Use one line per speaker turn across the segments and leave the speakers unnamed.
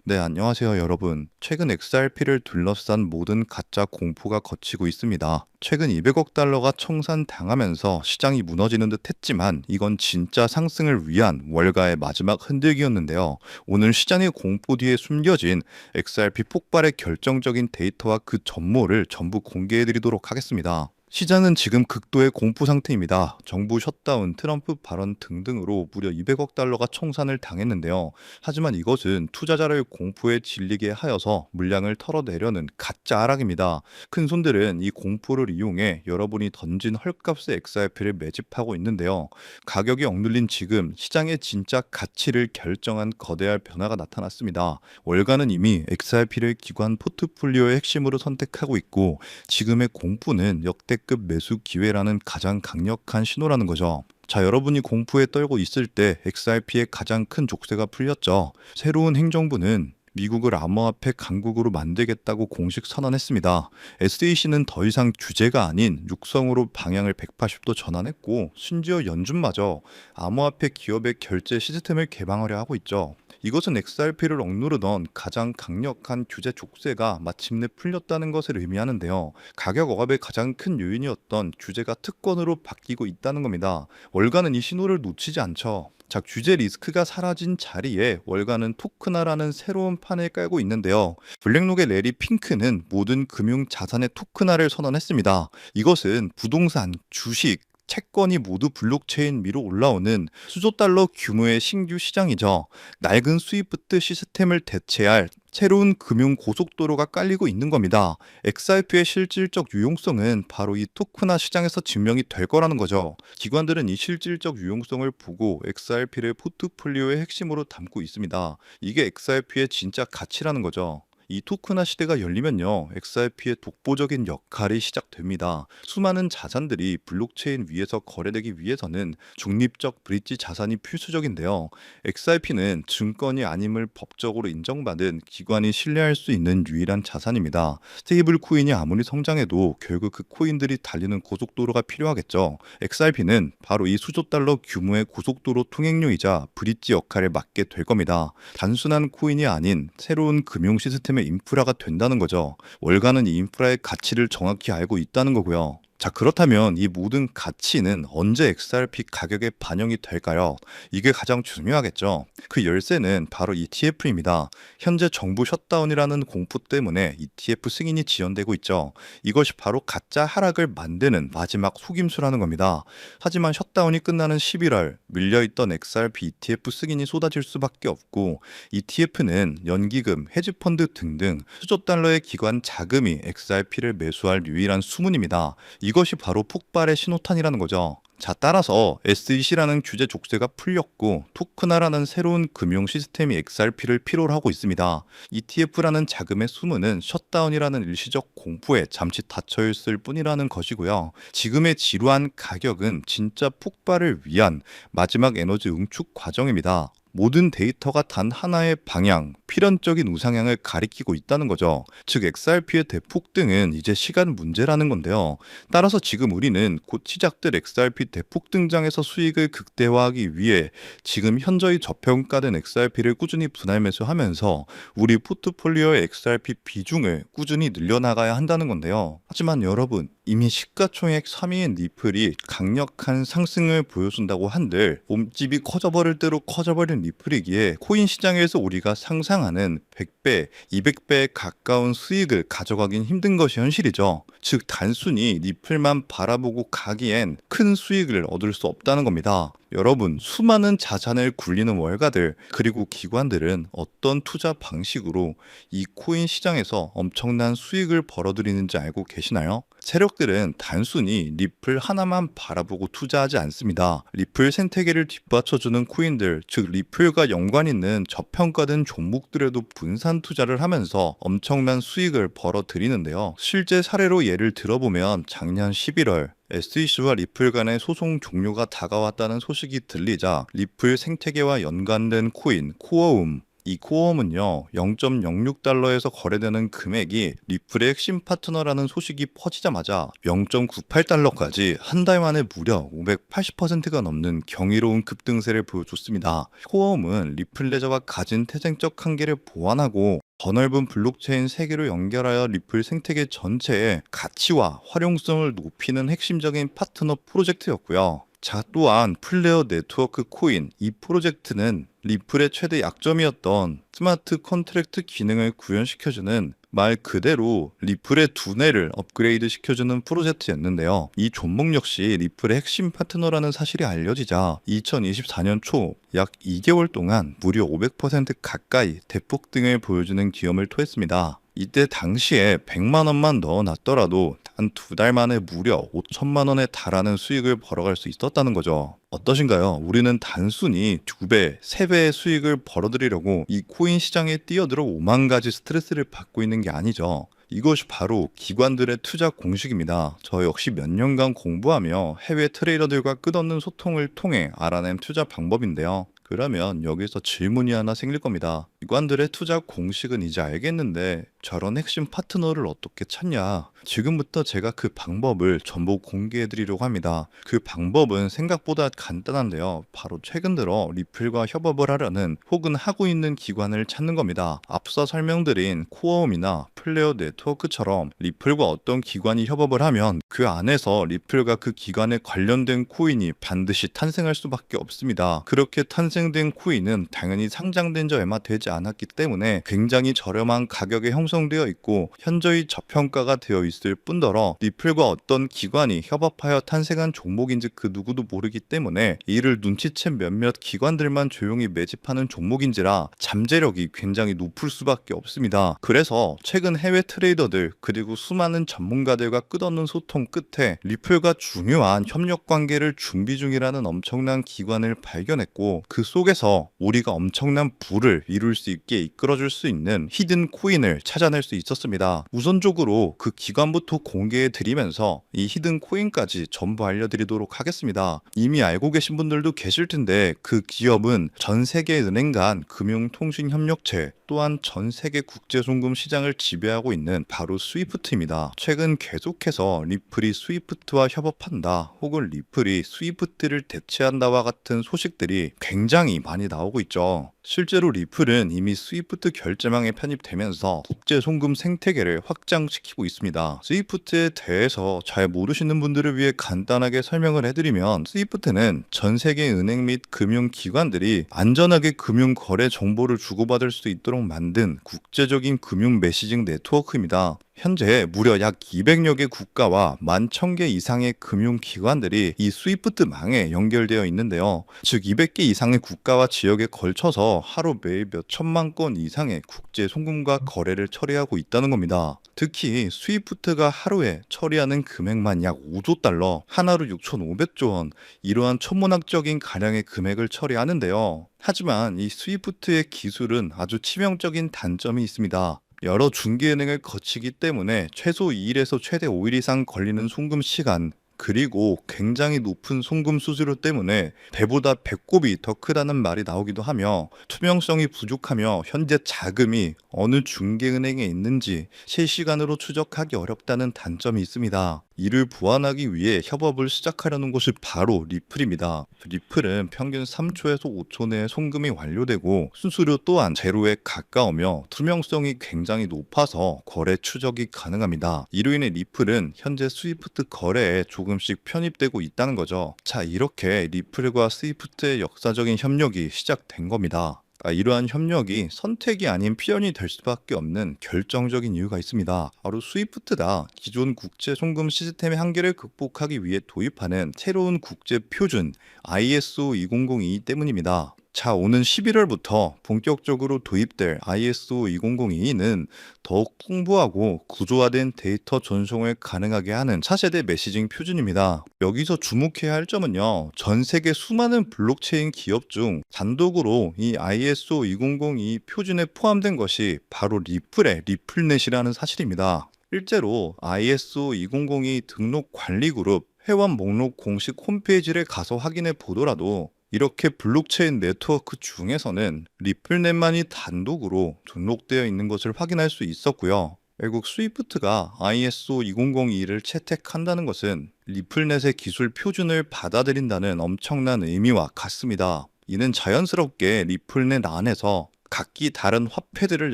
네, 안녕하세요, 여러분. 최근 XRP를 둘러싼 모든 가짜 공포가 걷히고 있습니다. 최근 200억 달러가 청산당하면서 시장이 무너지는 듯 했지만 이건 진짜 상승을 위한 월가의 마지막 흔들기였는데요. 오늘 시장의 공포 뒤에 숨겨진 XRP 폭발의 결정적인 데이터와 그 전모를 전부 공개해드리도록 하겠습니다. 시장은 지금 극도의 공포 상태입니다. 정부 셧다운, 트럼프 발언 등등으로 무려 200억 달러가 청산을 당했는데요. 하지만 이것은 투자자를 공포에 질리게 하여서 물량을 털어내려는 가짜 하락입니다. 큰 손들은 이 공포를 이용해 여러분이 던진 헐값의 XRP를 매집하고 있는데요. 가격이 억눌린 지금 시장의 진짜 가치를 결정한 거대한 변화가 나타났습니다. 월가는 이미 XRP를 기관 포트폴리오의 핵심으로 선택하고 있고 지금의 공포는 역대급 매수 기회라는 가장 강력한 신호라는 거죠. 자, 여러분이 공포에 떨고 있을 때 XRP의 가장 큰 족쇄가 풀렸죠. 새로운 행정부는 미국을 암호화폐 강국으로 만들겠다고 공식 선언했습니다. SEC는 더 이상 규제가 아닌 육성으로 방향을 180도 전환했고 심지어 연준마저 암호화폐 기업의 결제 시스템을 개방하려 하고 있죠. 이것은 XRP를 억누르던 가장 강력한 규제 족쇄가 마침내 풀렸다는 것을 의미하는데요. 가격 억압의 가장 큰 요인이었던 규제가 특권으로 바뀌고 있다는 겁니다. 월가는 이 신호를 놓치지 않죠. 자, 규제 리스크가 사라진 자리에 월가는 토큰화라는 새로운 판을 깔고 있는데요. 블랙록의 레리 핑크는 모든 금융 자산의 토큰화를 선언했습니다. 이것은 부동산, 주식, 채권이 모두 블록체인 위로 올라오는 수조 달러 규모의 신규 시장이죠. 낡은 스위프트 시스템을 대체할 새로운 금융 고속도로가 깔리고 있는 겁니다. XRP의 실질적 유용성은 바로 이 토크나 시장에서 증명이 될 거라는 거죠. 기관들은 이 실질적 유용성을 보고 XRP를 포트폴리오의 핵심으로 담고 있습니다. 이게 XRP의 진짜 가치라는 거죠. 이 토크나 시대가 열리면요, XRP의 독보적인 역할이 시작됩니다. 수많은 자산들이 블록체인 위에서 거래되기 위해서는 중립적 브릿지 자산이 필수적인데요. XRP는 증권이 아님을 법적으로 인정받은 기관이 신뢰할 수 있는 유일한 자산입니다. 스테이블 코인이 아무리 성장해도 결국 그 코인들이 달리는 고속도로가 필요하겠죠. XRP는 바로 이 수조 달러 규모의 고속도로 통행료이자 브릿지 역할을 맡게 될 겁니다. 단순한 코인이 아닌 새로운 금융 시스템의 인프라가 된다는 거죠. 월가는 이 인프라의 가치를 정확히 알고 있다는 거고요. 자, 그렇다면 이 모든 가치는 언제 XRP 가격에 반영이 될까요? 이게 가장 중요하겠죠. 그 열쇠는 바로 ETF입니다. 현재 정부 셧다운이라는 공포 때문에 ETF 승인이 지연되고 있죠. 이것이 바로 가짜 하락을 만드는 마지막 속임수라는 겁니다. 하지만 셧다운이 끝나는 11월 밀려있던 XRP ETF 승인이 쏟아질 수밖에 없고 ETF는 연기금, 헤지펀드 등등 수조 달러의 기관 자금이 XRP를 매수할 유일한 수문입니다. 이것이 바로 폭발의 신호탄이라는 거죠. 자, 따라서 SEC라는 규제 족쇄가 풀렸고 토크나라는 새로운 금융 시스템이 XRP를 필요로 하고 있습니다. ETF라는 자금의 수문은 셧다운이라는 일시적 공포에 잠시 닫혀있을 뿐이라는 것이고요. 지금의 지루한 가격은 진짜 폭발을 위한 마지막 에너지 응축 과정입니다. 모든 데이터가 단 하나의 방향, 필연적인 우상향을 가리키고 있다는 거죠. 즉 XRP의 대폭등은 이제 시간 문제라는 건데요. 따라서 지금 우리는 곧 시작될 XRP 대폭등장에서 수익을 극대화하기 위해 지금 현저히 저평가된 XRP를 꾸준히 분할 매수하면서 우리 포트폴리오의 XRP 비중을 꾸준히 늘려나가야 한다는 건데요. 하지만 여러분, 이미 시가총액 3위인 리플이 강력한 상승을 보여준다고 한들 몸집이 커져버릴 대로 커져버린 리플이기에 코인 시장에서 우리가 상상하는 100배, 200배에 가까운 수익을 가져가긴 힘든 것이 현실이죠. 즉 단순히 리플만 바라보고 가기엔 큰 수익을 얻을 수 없다는 겁니다. 여러분, 수많은 자산을 굴리는 월가들 그리고 기관들은 어떤 투자 방식으로 이 코인 시장에서 엄청난 수익을 벌어들이는지 알고 계시나요? 세력들은 단순히 리플 하나만 바라보고 투자하지 않습니다. 리플 생태계를 뒷받쳐주는 코인들, 즉 리플과 연관 있는 저평가된 종목들에도 분산 투자를 하면서 엄청난 수익을 벌어들이는데요. 실제 사례로 예를 들어보면 작년 11월 SEC와 리플 간의 소송 종료가 다가왔다는 소식이 들리자 리플 생태계와 연관된 코인 코어움, 이 코어음은요, 0.06달러에서 거래되는 금액이 리플의 핵심 파트너라는 소식이 퍼지자마자 0.98달러까지 한 달 만에 무려 580%가 넘는 경이로운 급등세를 보여줬습니다. 코어음은 리플 레저가 가진 태생적 한계를 보완하고 더 넓은 블록체인 세계로 연결하여 리플 생태계 전체의 가치와 활용성을 높이는 핵심적인 파트너 프로젝트였고요. 자, 또한 플레어 네트워크 코인 이 프로젝트는 리플의 최대 약점이었던 스마트 컨트랙트 기능을 구현시켜주는 말 그대로 리플의 두뇌를 업그레이드 시켜주는 프로젝트였는데요. 이 종목 역시 리플의 핵심 파트너라는 사실이 알려지자 2024년 초 약 2개월 동안 무려 500% 가까이 대폭등을 보여주는 기염을 토했습니다. 이때 당시에 100만 원만 넣어놨더라도 단 2달 만에 무려 5천만 원에 달하는 수익을 벌어갈 수 있었다는 거죠. 어떠신가요? 우리는 단순히 2배, 3배의 수익을 벌어들이려고 이 코인 시장에 뛰어들어 5만 가지 스트레스를 받고 있는 게 아니죠. 이것이 바로 기관들의 투자 공식입니다. 저 역시 몇 년간 공부하며 해외 트레이더들과 끝없는 소통을 통해 알아낸 투자 방법인데요. 그러면 여기서 질문이 하나 생길 겁니다. 기관들의 투자 공식은 이제 알겠는데 저런 핵심 파트너를 어떻게 찾냐? 지금부터 제가 그 방법을 전부 공개해 드리려고 합니다. 그 방법은 생각보다 간단한데요. 바로 최근 들어 리플과 협업을 하려는 혹은 하고 있는 기관을 찾는 겁니다. 앞서 설명드린 코어음이나 플레어 네트워크처럼 리플과 어떤 기관이 협업을 하면 그 안에서 리플과 그 기관에 관련된 코인이 반드시 탄생할 수밖에 없습니다. 그렇게 탄생된 코인은 당연히 상장된 지 얼마 되지 않았기 때문에 굉장히 저렴한 가격에 형성되어 있고 현저히 저평가가 되어 있을 뿐더러 리플과 어떤 기관이 협업하여 탄생한 종목인지 그 누구도 모르기 때문에 이를 눈치챈 몇몇 기관들만 조용히 매집하는 종목인지라 잠재력이 굉장히 높을 수밖에 없습니다. 그래서 최근 해외 트레이더들 그리고 수많은 전문가들과 끝없는 소통 끝에 리플과 중요한 협력 관계를 준비 중이라는 엄청난 기관을 발견했고 그 속에서 우리가 엄청난 부를 이룰 수 있게 이끌어줄 수 있는 히든 코인을 찾아낼 수 있었습니다. 우선적으로 그 기관부터 공개해 드리면서 이 히든 코인까지 전부 알려드리도록 하겠습니다. 이미 알고 계신 분들도 계실 텐데 그 기업은 전 세계 은행 간 금융통신협력체 또한 전 세계 국제송금 시장을 지배하고 있는 바로 스위프트입니다. 최근 계속해서 리플이 스위프트와 협업한다 혹은 리플이 스위프트를 대체한다와 같은 소식들이 굉장히 많이 나오고 있죠. 실제로 리플은 이미 스위프트 결제망에 편입되면서 국제 송금 생태계를 확장시키고 있습니다. 스위프트에 대해서 잘 모르시는 분들을 위해 간단하게 설명을 해드리면 스위프트는 전 세계 은행 및 금융기관들이 안전하게 금융 거래 정보를 주고받을 수 있도록 만든 국제적인 금융 메시징 네트워크입니다. 현재 무려 약 200여 개 국가와 11,000개 이상의 금융기관들이 이 스위프트망에 연결되어 있는데요. 즉 200개 이상의 국가와 지역에 걸쳐서 하루 매일 몇 천만 건 이상의 국제 송금과 거래를 처리하고 있다는 겁니다. 특히 스위프트가 하루에 처리하는 금액만 약 5조 달러, 하나로 6,500조 원, 이러한 천문학적인 가량의 금액을 처리하는데요. 하지만 이 스위프트의 기술은 아주 치명적인 단점이 있습니다. 여러 중개은행을 거치기 때문에 최소 2일에서 최대 5일 이상 걸리는 송금 시간 그리고 굉장히 높은 송금 수수료 때문에 배보다 배꼽이 더 크다는 말이 나오기도 하며 투명성이 부족하며 현재 자금이 어느 중개은행에 있는지 실시간으로 추적하기 어렵다는 단점이 있습니다. 이를 보완하기 위해 협업을 시작하려는 곳이 바로 리플입니다. 리플은 평균 3초에서 5초 내에 송금이 완료되고 수수료 또한 제로에 가까우며 투명성이 굉장히 높아서 거래 추적이 가능합니다. 이로 인해 리플은 현재 스위프트 거래에 조금씩 편입되고 있다는 거죠. 자, 이렇게 리플과 스위프트의 역사적인 협력이 시작된 겁니다. 이러한 협력이 선택이 아닌 필연이 될 수밖에 없는 결정적인 이유가 있습니다. 바로 스위프트가 기존 국제 송금 시스템의 한계를 극복하기 위해 도입하는 새로운 국제 표준 ISO 2002 때문입니다. 자, 오는 11월부터 본격적으로 도입될 ISO 2002는 더욱 풍부하고 구조화된 데이터 전송을 가능하게 하는 차세대 메시징 표준입니다. 여기서 주목해야 할 점은요, 전 세계 수많은 블록체인 기업 중 단독으로 이 ISO 2002 표준에 포함된 것이 바로 리플의 리플넷이라는 사실입니다. 실제로 ISO 2002 등록 관리 그룹 회원 목록 공식 홈페이지를 가서 확인해 보더라도 이렇게 블록체인 네트워크 중에서는 리플넷만이 단독으로 등록되어 있는 것을 확인할 수 있었고요. 결국 스위프트가 ISO 2002를 채택한다는 것은 리플넷의 기술 표준을 받아들인다는 엄청난 의미와 같습니다. 이는 자연스럽게 리플넷 안에서 각기 다른 화폐들을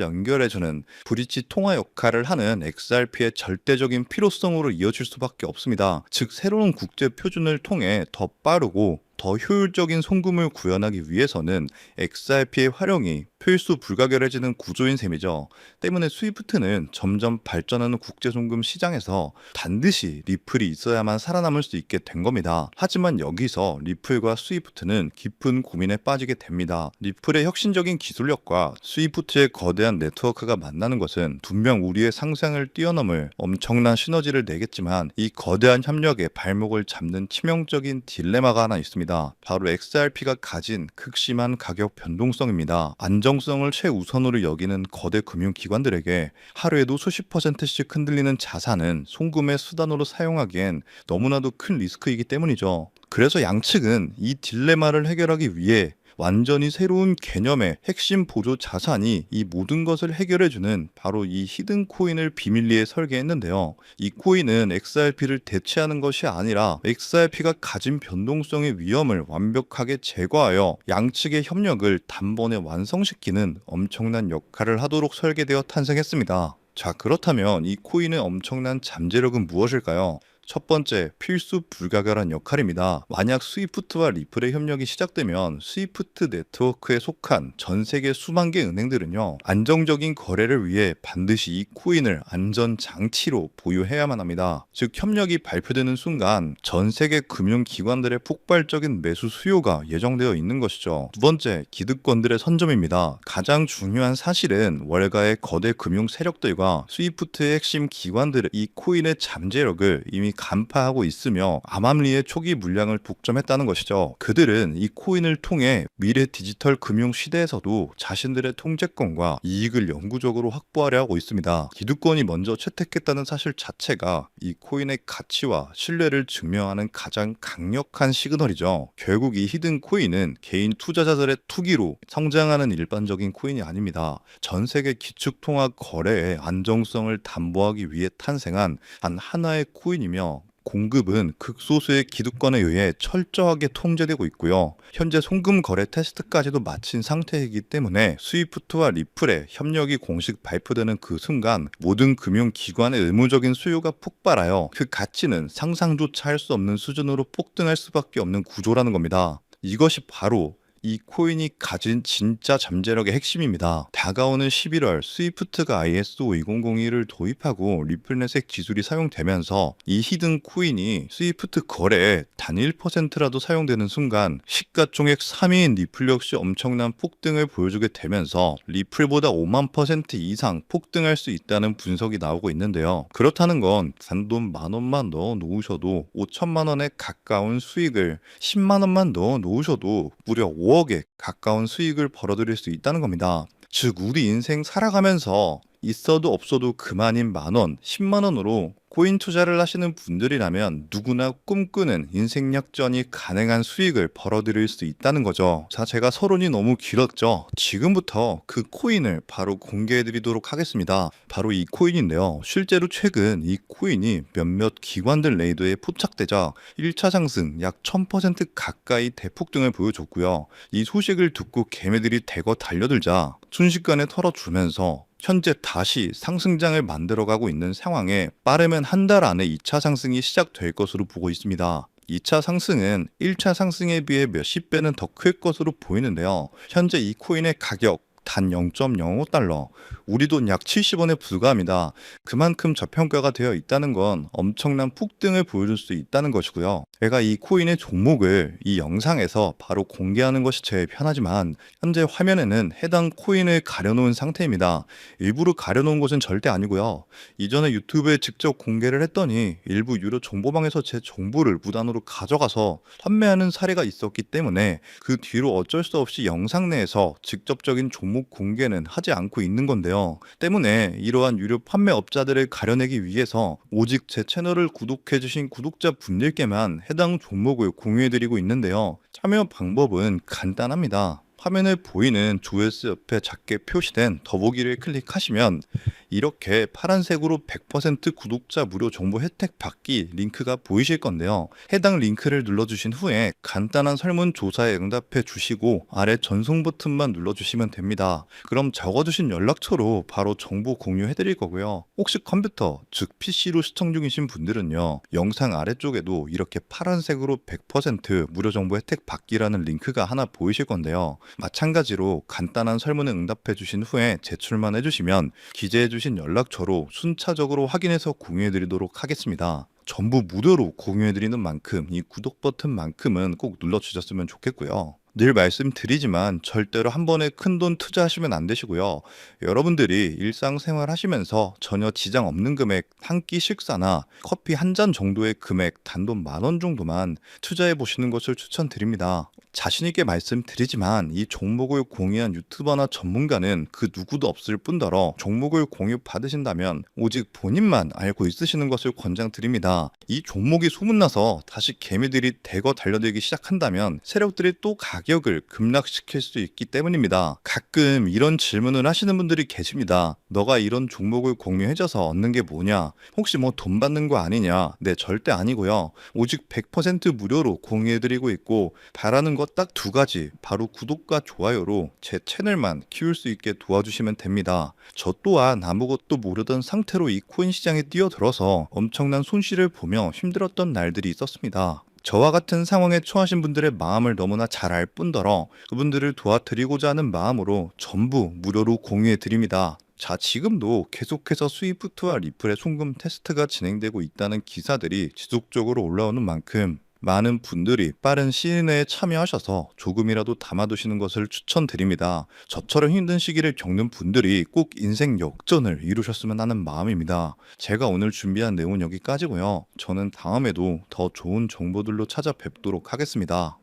연결해주는 브릿지 통화 역할을 하는 XRP의 절대적인 필요성으로 이어질 수밖에 없습니다. 즉, 새로운 국제 표준을 통해 더 빠르고 더 효율적인 송금을 구현하기 위해서는 XRP의 활용이 필수 불가결해지는 구조인 셈이죠. 때문에 스위프트는 점점 발전하는 국제송금 시장에서 반드시 리플이 있어야만 살아남을 수 있게 된 겁니다. 하지만 여기서 리플과 스위프트는 깊은 고민에 빠지게 됩니다. 리플의 혁신적인 기술력과 스위프트의 거대한 네트워크가 만나는 것은 분명 우리의 상상을 뛰어넘을 엄청난 시너지를 내겠지만, 이 거대한 협력에 발목을 잡는 치명적인 딜레마가 하나 있습니다. 바로 XRP가 가진 극심한 가격 변동성입니다. 안정성을 최우선으로 여기는 거대 금융기관들에게 하루에도 수십 %씩 흔들리는 자산은 송금의 수단으로 사용하기엔 너무나도 큰 리스크이기 때문이죠. 그래서 양측은 이 딜레마를 해결하기 위해 완전히 새로운 개념의 핵심 보조 자산이 이 모든 것을 해결해주는 바로 이 히든 코인을 비밀리에 설계했는데요. 이 코인은 XRP를 대체하는 것이 아니라 XRP가 가진 변동성의 위험을 완벽하게 제거하여 양측의 협력을 단번에 완성시키는 엄청난 역할을 하도록 설계되어 탄생했습니다. 자, 그렇다면 이 코인의 엄청난 잠재력은 무엇일까요? 첫 번째, 필수 불가결한 역할입니다. 만약 스위프트와 리플의 협력이 시작되면 스위프트 네트워크에 속한 전 세계 수만 개 은행들은요, 안정적인 거래를 위해 반드시 이 코인을 안전 장치로 보유해야만 합니다. 즉, 협력이 발표되는 순간 전 세계 금융기관들의 폭발적인 매수 수요가 예정되어 있는 것이죠. 두 번째, 기득권들의 선점입니다. 가장 중요한 사실은 월가의 거대 금융 세력들과 스위프트의 핵심 기관들의 이 코인의 잠재력을 이미 간파하고 있으며 암암리의 초기 물량을 독점했다는 것이죠. 그들은 이 코인을 통해 미래 디지털 금융 시대에서도 자신들의 통제권과 이익을 영구적으로 확보하려 하고 있습니다. 기득권이 먼저 채택했다는 사실 자체가 이 코인의 가치와 신뢰를 증명하는 가장 강력한 시그널이죠. 결국 이 히든 코인은 개인 투자자들의 투기로 성장하는 일반적인 코인이 아닙니다. 전 세계 기축통화 거래의 안정성을 담보하기 위해 탄생한 단 하나의 코인이며, 공급은 극소수의 기득권에 의해 철저하게 통제되고 있고요. 현재 송금 거래 테스트까지도 마친 상태이기 때문에 스위프트와 리플의 협력이 공식 발표되는 그 순간 모든 금융기관의 의무적인 수요가 폭발하여 그 가치는 상상조차 할 수 없는 수준으로 폭등할 수밖에 없는 구조라는 겁니다. 이것이 바로 이 코인이 가진 진짜 잠재력의 핵심입니다. 다가오는 11월 스위프트가 ISO 2002를 도입하고 리플넷의 기술이 사용되면서 이 히든 코인이 스위프트 거래에 단 1%라도 사용되는 순간 시가총액 3위인 리플 역시 엄청난 폭등을 보여주게 되면서 리플보다 5만 % 이상 폭등할 수 있다는 분석이 나오고 있는데요. 그렇다는 건 단돈 10,000원만 넣어 놓으셔도 5천만 원에 가까운 수익을, 10만 원만 넣어 놓으셔도 무려 5억에 가까운 수익을 벌어들일 수 있다는 겁니다. 즉, 우리 인생 살아가면서 있어도 없어도 그만인 만원, 10만 원으로 코인 투자를 하시는 분들이라면 누구나 꿈꾸는 인생 역전이 가능한 수익을 벌어들일 수 있다는 거죠. 자, 제가 서론이 너무 길었죠. 지금부터 그 코인을 바로 공개해 드리도록 하겠습니다. 바로 이 코인인데요. 실제로 최근 이 코인이 몇몇 기관들 레이더에 포착되자 1차 상승 약 1000% 가까이 대폭등을 보여줬고요. 이 소식을 듣고 개매들이 대거 달려들자 순식간에 털어주면서 현재 다시 상승장을 만들어가고 있는 상황에 빠르면 한 달 안에 2차 상승이 시작될 것으로 보고 있습니다. 2차 상승은 1차 상승에 비해 몇십 배는 더 클 것으로 보이는데요. 현재 이 코인의 가격 단 0.05달러, 우리 돈 약 70원에 불과합니다. 그만큼 저평가가 되어 있다는 건 엄청난 폭등을 보여줄 수 있다는 것이고요. 제가 이 코인의 종목을 이 영상에서 바로 공개하는 것이 제일 편하지만 현재 화면에는 해당 코인을 가려놓은 상태입니다. 일부러 가려놓은 것은 절대 아니고요. 이전에 유튜브에 직접 공개를 했더니 일부 유료 정보방에서 제 정보를 무단으로 가져가서 판매하는 사례가 있었기 때문에 그 뒤로 어쩔 수 없이 영상 내에서 직접적인 종목 공개는 하지 않고 있는 건데요. 있는데요. 때문에 이러한 유료 판매업자들을 가려내기 위해서 오직 제 채널을 구독해주신 구독자분들께만 해당 종목을 공유해드리고 있는데요. 참여 방법은 간단합니다. 화면에 보이는 조회수 옆에 작게 표시된 더보기를 클릭하시면 이렇게 파란색으로 100% 구독자 무료 정보 혜택 받기 링크가 보이실 건데요. 해당 링크를 눌러주신 후에 간단한 설문조사에 응답해 주시고 아래 전송 버튼만 눌러주시면 됩니다. 그럼 적어주신 연락처로 바로 정보 공유해 드릴 거고요. 혹시 컴퓨터, 즉 PC로 시청 중이신 분들은요. 영상 아래쪽에도 이렇게 파란색으로 100% 무료 정보 혜택 받기라는 링크가 하나 보이실 건데요. 마찬가지로 간단한 설문에 응답해 주신 후에 제출만 해주시면 기재해 주신 연락처로 순차적으로 확인해서 공유해 드리도록 하겠습니다. 전부 무료로 공유해 드리는 만큼 이 구독 버튼만큼은 꼭 눌러 주셨으면 좋겠고요. 늘 말씀드리지만 절대로 한 번에 큰돈 투자하시면 안 되시고요. 여러분들이 일상생활 하시면서 전혀 지장 없는 금액 한 끼 식사나 커피 한 잔 정도의 금액 단돈 10,000원 정도만 투자해 보시는 것을 추천드립니다. 자신 있게 말씀드리지만 이 종목을 공유한 유튜버나 전문가는 그 누구도 없을 뿐더러 종목을 공유 받으신다면 오직 본인만 알고 있으시는 것을 권장드립니다. 이 종목이 소문나서 다시 개미들이 대거 달려들기 시작한다면 세력들이 또 가격을 급락시킬 수 있기 때문입니다. 가끔 이런 질문을 하시는 분들이 계십니다. 너가 이런 종목을 공유해줘서 얻는 게 뭐냐? 혹시 뭐 돈 받는 거 아니냐? 네, 절대 아니고요. 오직 100% 무료로 공유해드리고 있고 바라는 것 딱 두 가지, 바로 구독과 좋아요로 제 채널만 키울 수 있게 도와주시면 됩니다. 저 또한 아무것도 모르던 상태로 이 코인 시장에 뛰어들어서 엄청난 손실을 보며 힘들었던 날들이 있었습니다. 저와 같은 상황에 처하신 분들의 마음을 너무나 잘 알 뿐더러 그분들을 도와드리고자 하는 마음으로 전부 무료로 공유해 드립니다. 자, 지금도 계속해서 스위프트와 리플의 송금 테스트가 진행되고 있다는 기사들이 지속적으로 올라오는 만큼 많은 분들이 빠른 시일 내에 참여하셔서 조금이라도 담아두시는 것을 추천드립니다. 저처럼 힘든 시기를 겪는 분들이 꼭 인생 역전을 이루셨으면 하는 마음입니다. 제가 오늘 준비한 내용은 여기까지고요. 저는 다음에도 더 좋은 정보들로 찾아뵙도록 하겠습니다.